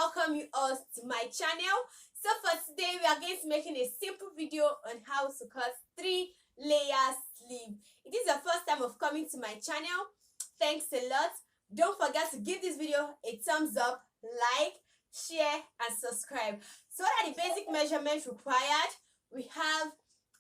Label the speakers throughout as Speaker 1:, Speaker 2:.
Speaker 1: welcome you all to my channel. So for today we are going to be making a simple video on how to cut 3-layer sleeve. It is your first time of coming to my channel. Thanks a lot. Don't forget to give this video a thumbs up, like, share and subscribe. So what are the basic measurements required? We have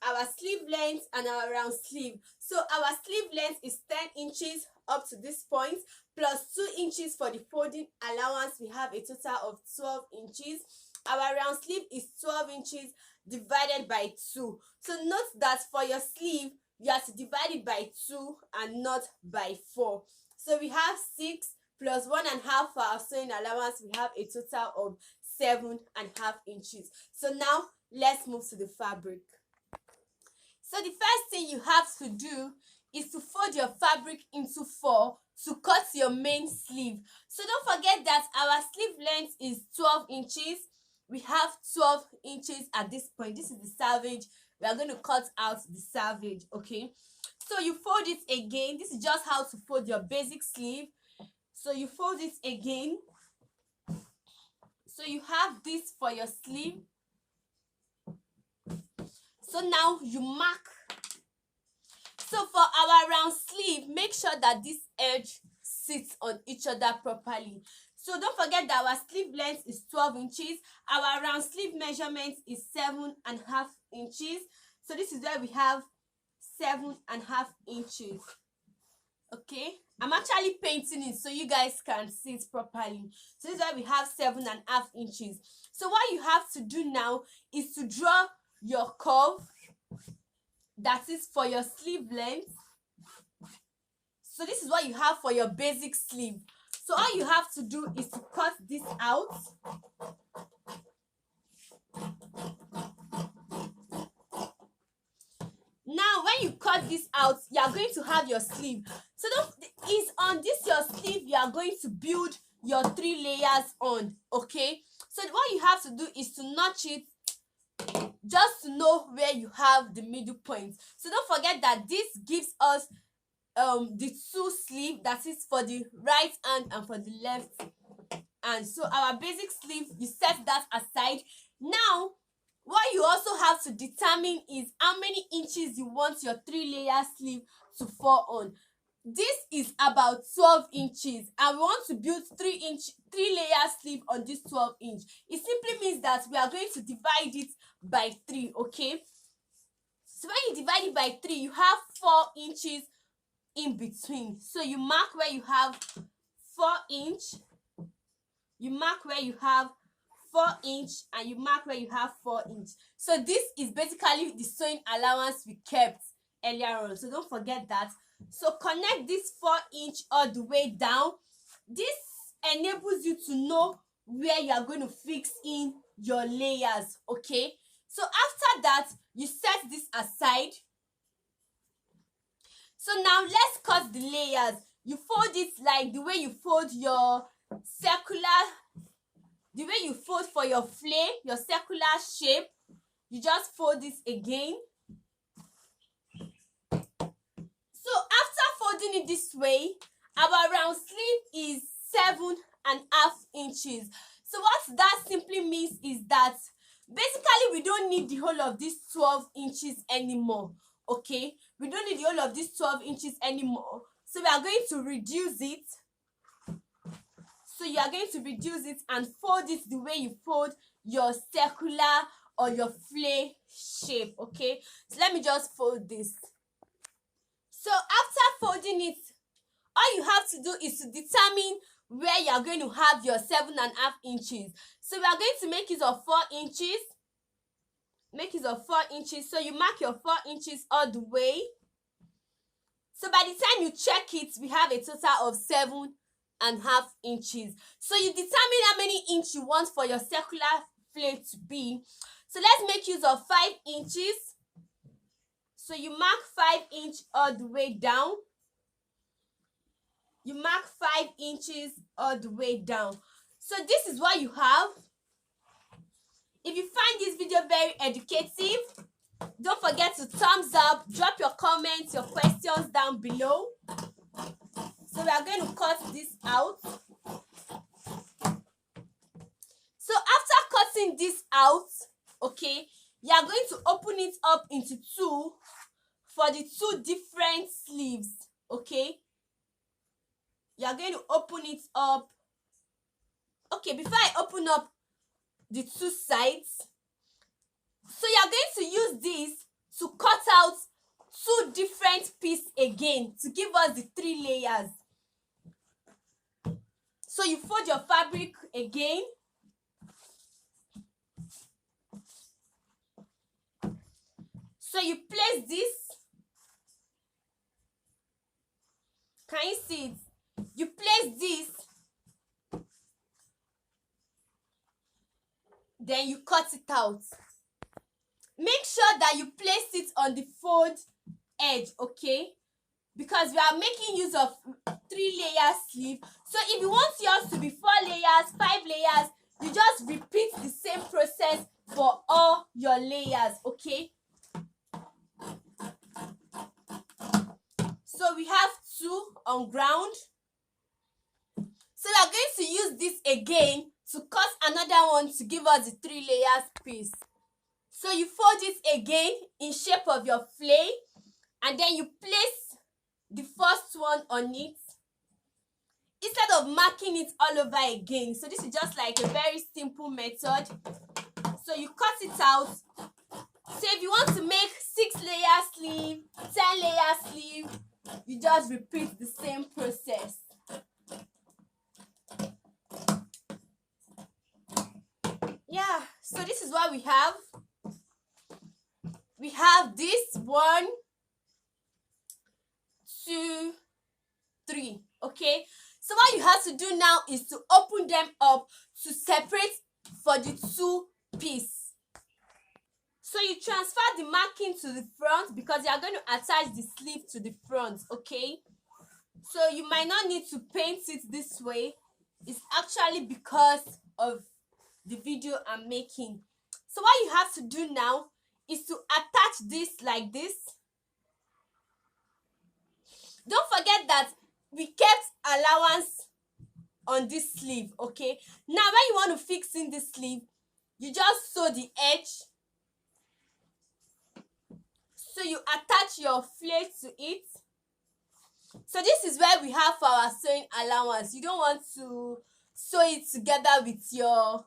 Speaker 1: our sleeve length and our round sleeve. So our sleeve length is 10 inches up to this point, plus 2 inches for the folding allowance. We have a total of 12 inches. Our round sleeve is 12 inches divided by 2. So note that for your sleeve, you have to divide it by 2 and not by 4. So we have 6 plus 1.5 for our sewing allowance. We have a total of 7.5 inches. So now let's move to the fabric. So the first thing you have to do is to fold your fabric into 4 to cut your main sleeve. So don't forget that our sleeve length is 12 inches. We have 12 inches at this point. This is the selvage. We are going to cut out the selvage, okay? So you fold it again. This is just how to fold your basic sleeve. So you fold it again. So you have this for your sleeve. So now you mark. So for our round sleeve, make sure that this edge sits on each other properly. So don't forget that our sleeve length is 12 inches. Our round sleeve measurement is 7.5 inches. So this is where we have 7.5 inches. Okay, I'm actually painting it so you guys can see it properly. So this is where we have 7.5 inches. So what you have to do now is to draw your curve that is for your sleeve length. So this is what you have for your basic sleeve. So all you have to do is to cut this out. Now when you cut this out, you are going to have your sleeve. So it's on this your sleeve you are going to build your 3 layers on, okay? So what you have to do is to notch it just to know where you have the middle point. So don't forget that this gives us the 2 sleeve, that is for the right hand and for the left hand. So our basic sleeve, you set that aside. Now what you also have to determine is how many inches you want your 3-layer sleeve to fall on. This is about 12 inches and we want to build 3-layer sleeve on this 12 inch. It simply means that we are going to divide it by 3, okay? So when you divide it by 3, you have 4 inches in between. So you mark where you have 4 inch, you mark where you have 4 inch, and you mark where you have 4 inch. So this is basically the sewing allowance we kept earlier on. So don't forget that. So connect this 4 inch all the way down. This enables you to know where you are going to fix in your layers, okay? So after that, you set this aside. So now let's cut the layers. You fold it like the way you fold your circular, the way you fold for your flame, your circular shape. You just fold this again. So after folding it this way, our round sleeve is 7.5 inches. So what that simply means is that basically we don't need the whole of these 12 inches anymore, okay? We don't need the whole of these 12 inches anymore. So we are going to reduce it. So you are going to reduce it and fold it the way you fold your circular or your flare shape, okay? So let me just fold this. So after folding it, all you have to do is to determine where you are going to have your 7.5 inches. So we are going to make use of 4 inches. Make use of 4 inches. So you mark your 4 inches all the way. So by the time you check it, we have a total of 7.5 inches. So you determine how many inches you want for your circular flare to be. So let's make use of 5 inches. So you mark 5 inches all the way down. You mark 5 inches all the way down. So this is what you have. If you find this video very educative, don't forget to thumbs up, drop your comments, your questions down below. So we are going to cut this out. this out, okay, you are going to open it up into two for the two different sleeves, okay. You are going to open it up. Okay, before I open up the two sides, so you are going to use this to cut out two different pieces again to give us the 3 layers. So you fold your fabric again. So you place this. Can you see it? You place this. Then you cut it out. Make sure that you place it on the fold edge, okay? Because we are making use of 3 layer sleeve. So if you want yours to be 4 layers, 5 layers, you just repeat the same process for all your layers, okay? So we have 2 on ground. So we are going to use this again to cut another one to give us the 3 layers piece. So you fold it again in shape of your flay, and then you place the first one on it instead of marking it all over again. So this is just like a very simple method. So you cut it out. So if you want to make 6 layer sleeve, 10 layer sleeve, you just repeat the same process. Yeah, so this is what we have. We have this 1, 2, 3, okay? So what you have to do now is to open them up to separate for the 2 pieces. So you transfer the marking to the front because you are going to attach the sleeve to the front, okay? So you might not need to paint it this way. It's actually because of the video I'm making. So what you have to do now is to attach this like this. Don't forget that we kept allowance on this sleeve, okay? Now when you want to fix in this sleeve, you just sew the edge. So you attach your flay to it. So this is where we have our sewing allowance. You don't want to sew it together with your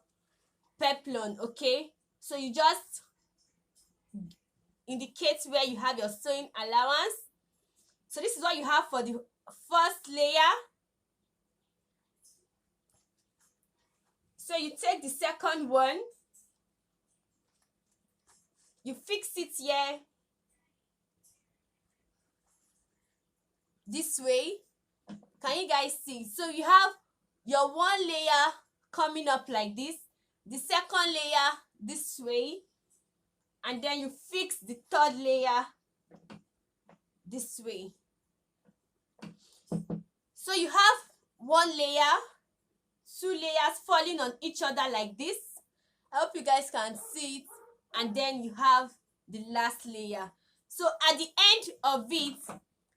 Speaker 1: peplon, okay? So you just indicate where you have your sewing allowance. So this is what you have for the first layer. So you take the second one, you fix it here this way. Can you guys see? So you have your 1 layer coming up like this, the second layer this way, and then you fix the third layer this way. So you have 1 layer, 2 layers falling on each other like this. I hope you guys can see it. And then you have the last layer. So at the end of it,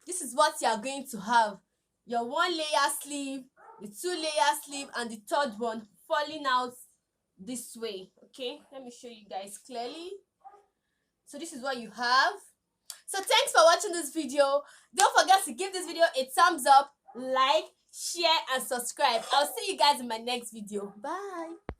Speaker 1: this is what you are going to have. Your 1 layer sleeve, the 2 layer sleeve, and the third one falling out this way. Okay, let me show you guys clearly. So this is what you have. So thanks for watching this video. Don't forget to give this video a thumbs up, like, share, and subscribe. I'll see you guys in my next video. Bye.